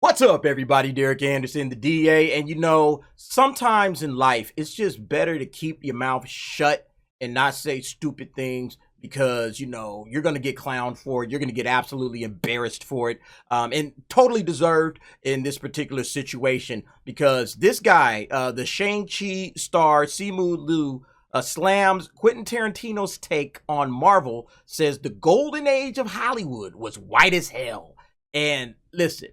What's up, everybody? Derek Anderson, the DA. And sometimes in life, it's just better to keep your mouth shut and not say stupid things because, you're going to get clowned for it. You're going to get absolutely embarrassed for it. And totally deserved in this particular situation because this guy, the Shang-Chi star, Simu Liu, slams Quentin Tarantino's take on Marvel, says the golden age of Hollywood was white as hell. And listen,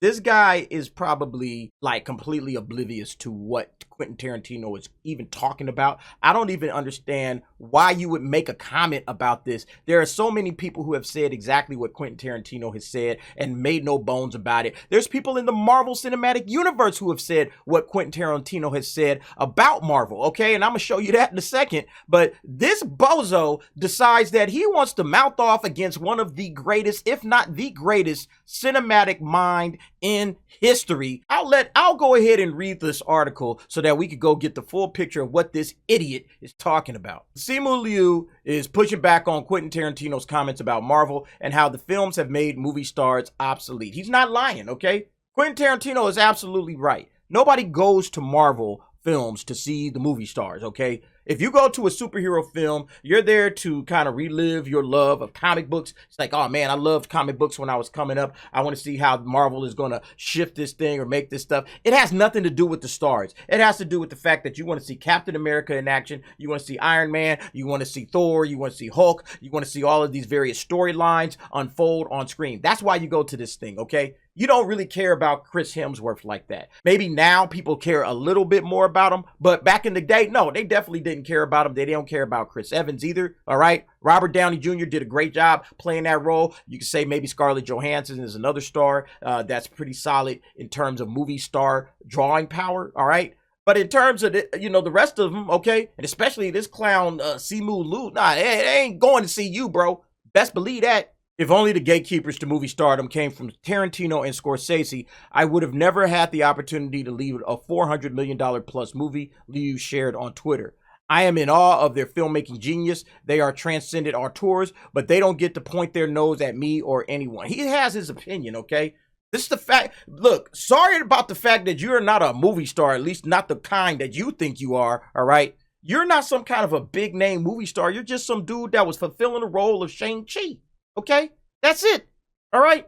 this guy is probably like completely oblivious to what Quentin Tarantino is even talking about. I don't even understand why you would make a comment about this. There are so many people who have said exactly what Quentin Tarantino has said and made no bones about it. There's people in the Marvel Cinematic Universe who have said what Quentin Tarantino has said about Marvel, okay? And I'm gonna show you that in a second. But this bozo decides that he wants to mouth off against one of the greatest, if not the greatest, cinematic mind in history. I'll go ahead and read this article so that we could go get the full picture of what this idiot is talking about. Simu Liu is pushing back on Quentin Tarantino's comments about Marvel and how the films have made movie stars obsolete. He's not lying, okay? Quentin Tarantino is absolutely right. Nobody goes to Marvel films to see the movie stars, okay? If you go to a superhero film, you're there to kind of relive your love of comic books. It's like, oh man, I loved comic books when I was coming up. I want to see how Marvel is going to shift this thing or make this stuff. It has nothing to do with the stars. It has to do with the fact that you want to see Captain America in action. You want to see Iron Man. You want to see Thor. You want to see Hulk. You want to see all of these various storylines unfold on screen. That's why you go to this thing, okay? You don't really care about Chris Hemsworth like that. Maybe now people care a little bit more about him, but back in the day, no, they definitely didn't care about him. They don't care about Chris Evans either, all right? Robert Downey Jr. did a great job playing that role. You could say maybe Scarlett Johansson is another star that's pretty solid in terms of movie star drawing power, all right? But in terms of, the rest of them, okay, and especially this clown, Simu Liu, nah, they ain't going to see you, bro. Best believe that. If only the gatekeepers to movie stardom came from Tarantino and Scorsese, I would have never had the opportunity to lead a $400 million plus movie, Liu shared on Twitter. I am in awe of their filmmaking genius. They are transcendent auteurs, but they don't get to point their nose at me or anyone. He has his opinion, okay? This is the fact. Look, sorry about the fact that you're not a movie star, at least not the kind that you think you are, all right? You're not some kind of a big name movie star. You're just some dude that was fulfilling the role of Shang-Chi. Okay, that's it. All right.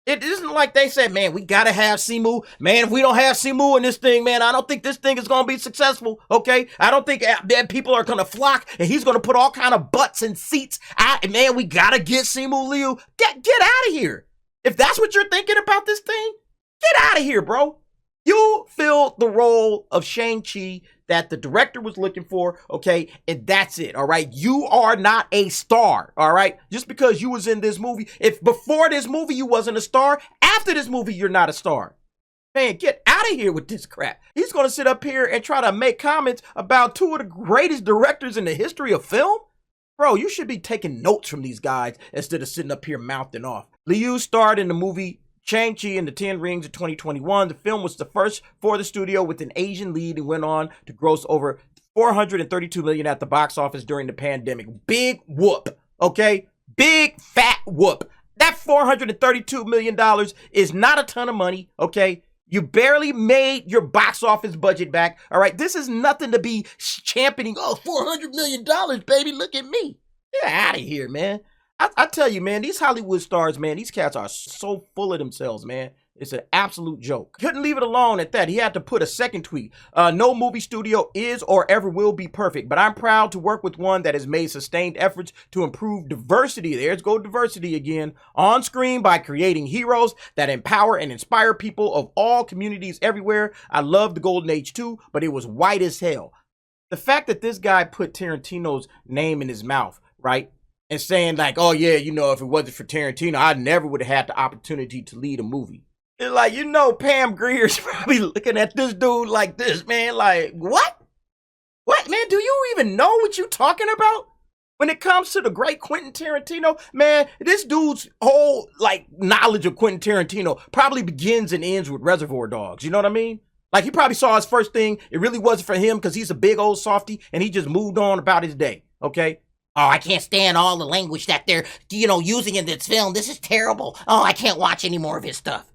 It isn't like they said, man, we got to have Simu. Man, if we don't have Simu in this thing, man, I don't think this thing is going to be successful. Okay. I don't think that people are going to flock and he's going to put all kind of butts and seats out. Man, we got to get Simu Liu. Get out of here. If that's what you're thinking about this thing, get out of here, bro. You filled the role of Shang-Chi that the director was looking for, okay? And that's it, all right? You are not a star, all right? Just because you was in this movie, if before this movie you wasn't a star, after this movie you're not a star. Man, get out of here with this crap. He's going to sit up here and try to make comments about two of the greatest directors in the history of film? Bro, you should be taking notes from these guys instead of sitting up here mouthing off. Liu starred in the movie Shang-Chi and the Ten Rings of 2021. The film was the first for the studio with an Asian lead and went on to gross over $432 million at the box office during the pandemic. Big whoop, okay? Big fat whoop. That $432 million is not a ton of money, okay? You barely made your box office budget back, all right? This is nothing to be championing. Oh, $400 million, baby, look at me. Get out of here, man. I tell you, man, these Hollywood stars, man, these cats are so full of themselves, man. It's an absolute joke. Couldn't leave it alone at that. He had to put a second tweet. No movie studio is or ever will be perfect, but I'm proud to work with one that has made sustained efforts to improve diversity. There's go diversity again on screen by creating heroes that empower and inspire people of all communities everywhere. I love the Golden Age too, but it was white as hell. The fact that this guy put Tarantino's name in his mouth, right? And saying like, oh yeah, if it wasn't for Tarantino, I never would have had the opportunity to lead a movie. It's like, Pam Grier's probably looking at this dude like this, man. Like, what? What, man? Do you even know what you talking about? When it comes to the great Quentin Tarantino, man, this dude's whole, knowledge of Quentin Tarantino probably begins and ends with Reservoir Dogs. You know what I mean? Like, he probably saw his first thing. It really wasn't for him because he's a big old softy and he just moved on about his day, okay? Oh, I can't stand all the language that they're, using in this film. This is terrible. Oh, I can't watch any more of his stuff.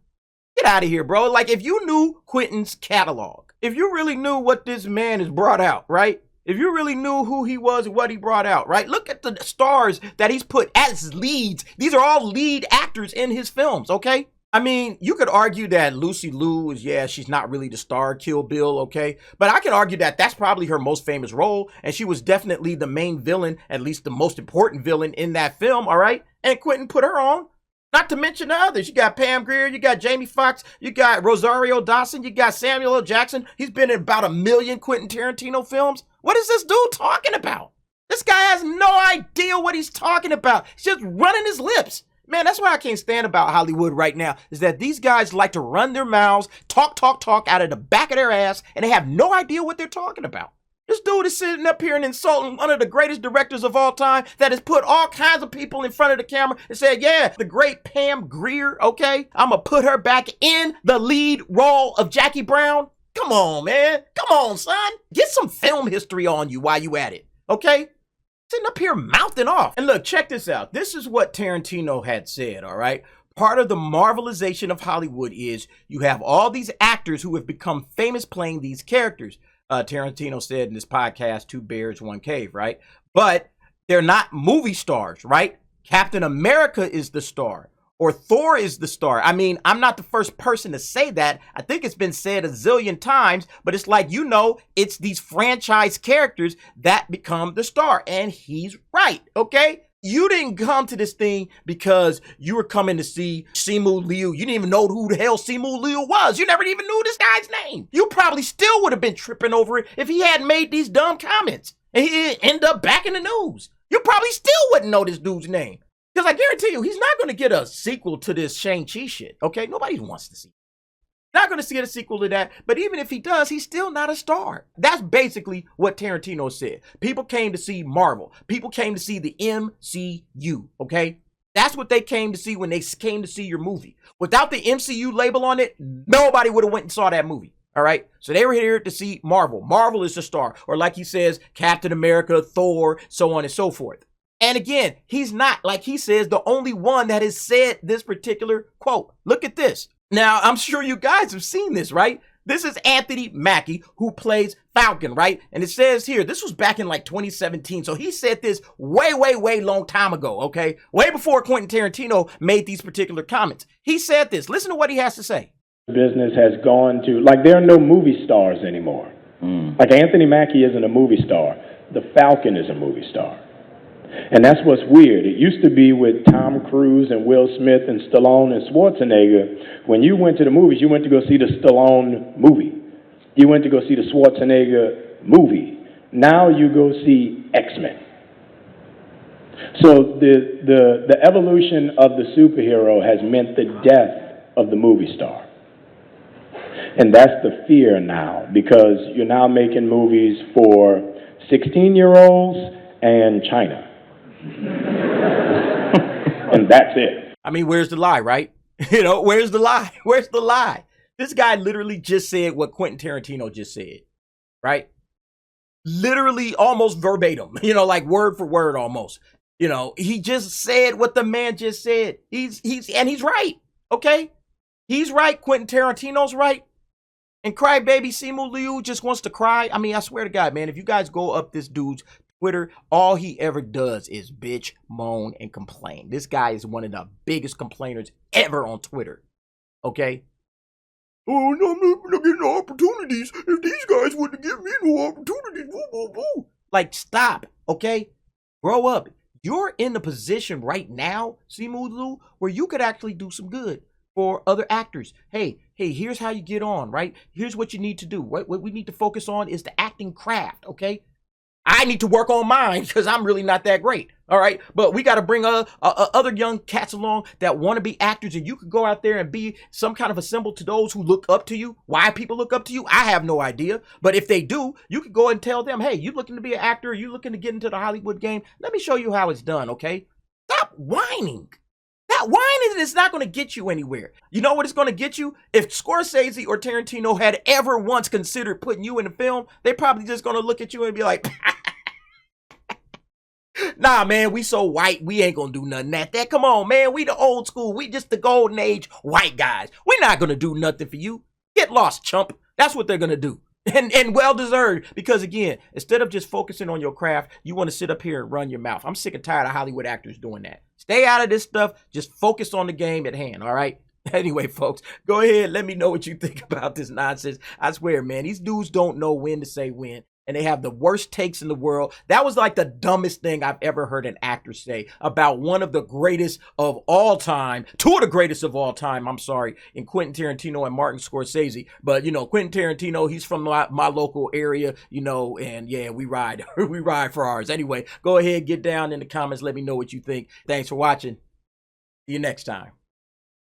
Get out of here, bro. Like, if you knew Quentin's catalog, if you really knew what this man has brought out, right? If you really knew who he was and what he brought out, right? Look at the stars that he's put as leads. These are all lead actors in his films, okay? I mean, you could argue that Lucy Liu is, she's not really the star of Kill Bill, okay? But I can argue that that's probably her most famous role, and she was definitely the main villain, at least the most important villain in that film, all right? And Quentin put her on. Not to mention the others. You got Pam Grier, you got Jamie Foxx, you got Rosario Dawson, you got Samuel L. Jackson. He's been in about 1 million Quentin Tarantino films. What is this dude talking about? This guy has no idea what he's talking about. He's just running his lips. Man, that's why I can't stand about Hollywood right now, is that these guys like to run their mouths, talk out of the back of their ass, and they have no idea what they're talking about. This dude is sitting up here and insulting one of the greatest directors of all time that has put all kinds of people in front of the camera and said, yeah, the great Pam Grier, okay? I'm going to put her back in the lead role of Jackie Brown. Come on, man. Come on, son. Get some film history on you while you at it, okay? Sitting up here mouthing off. And look, check this out. This is what Tarantino had said, all right? Part of the Marvelization of Hollywood is you have all these actors who have become famous playing these characters. Tarantino said in this podcast, 2 Bears, 1 Cave, right? But they're not movie stars, right? Captain America is the star, or Thor is the star. I mean, I'm not the first person to say that. I think it's been said a zillion times, but it's like, it's these franchise characters that become the star. And he's right, okay? You didn't come to this thing because you were coming to see Simu Liu. You didn't even know who the hell Simu Liu was. You never even knew this guy's name. You probably still would have been tripping over it if he hadn't made these dumb comments and he ended up back in the news. You probably still wouldn't know this dude's name. Because I guarantee you, he's not going to get a sequel to this Shang-Chi shit, okay? Nobody wants to see it. Not going to see a sequel to that, but even if he does, he's still not a star. That's basically what Tarantino said. People came to see Marvel. People came to see the MCU, okay? That's what they came to see when they came to see your movie. Without the MCU label on it, nobody would have went and saw that movie, all right? So they were here to see Marvel. Marvel is the star, or like he says, Captain America, Thor, so on and so forth. And again, he's not, like he says, the only one that has said this particular quote. Look at this. Now, I'm sure you guys have seen this, right? This is Anthony Mackie, who plays Falcon, right? And it says here, this was back in like 2017. So he said this way long time ago, okay? Way before Quentin Tarantino made these particular comments. He said this. Listen to what he has to say. Business has gone to, like, there are no movie stars anymore. Like, Anthony Mackie isn't a movie star. The Falcon is a movie star. And that's what's weird. It used to be with Tom Cruise and Will Smith and Stallone and Schwarzenegger. When you went to the movies, you went to go see the Stallone movie. You went to go see the Schwarzenegger movie. Now you go see X-Men. So the evolution of the superhero has meant the death of the movie star. And that's the fear now, because you're now making movies for 16-year-olds and China. And that's it. I mean, where's the lie, right? Where's the lie? Where's the lie? This guy literally just said what Quentin Tarantino just said, right? Literally almost verbatim, like word for word almost. He just said what the man just said. He's right, okay? He's right. Quentin Tarantino's right. And crybaby Simu Liu just wants to cry. I mean, I swear to God, man, if you guys go up this dude's Twitter, all he ever does is bitch, moan, and complain. This guy is one of the biggest complainers ever on Twitter. Okay? Oh, no, I'm not getting no opportunities. If these guys wouldn't give me no opportunities, woo, woo, woo. Like, stop, okay? Grow up. You're in the position right now, Simu Liu, where you could actually do some good for other actors. Hey, here's how you get on, right? Here's what you need to do. What we need to focus on is the acting craft, okay? I need to work on mine because I'm really not that great. All right. But we got to bring other young cats along that want to be actors, and you could go out there and be some kind of a symbol to those who look up to you. Why people look up to you, I have no idea. But if they do, you could go and tell them, hey, you looking to be an actor? You looking to get into the Hollywood game? Let me show you how it's done. OK, stop whining. That whining is not going to get you anywhere. You know what it's going to get you? If Scorsese or Tarantino had ever once considered putting you in a film, they probably just going to look at you and be like, Nah, man, we so white, we ain't gonna do nothing at that. Come on, man, we the old school. We just the golden age white guys. We not gonna do nothing for you. Get lost, chump. That's what they're gonna do. And well deserved, because again, instead of just focusing on your craft, you want to sit up here and run your mouth. I'm sick and tired of Hollywood actors doing that. Stay out of this stuff. Just focus on the game at hand, all right? Anyway, folks, go ahead. Let me know what you think about this nonsense. I swear, man, these dudes don't know when to say when. And they have the worst takes in the world. That was like the dumbest thing I've ever heard an actor say about one of the greatest of all time, two of the greatest of all time, I'm sorry, in Quentin Tarantino and Martin Scorsese. But, you know, Quentin Tarantino, he's from my local area, you know, and yeah, we ride for ours. Anyway, go ahead, get down in the comments. Let me know what you think. Thanks for watching. See you next time.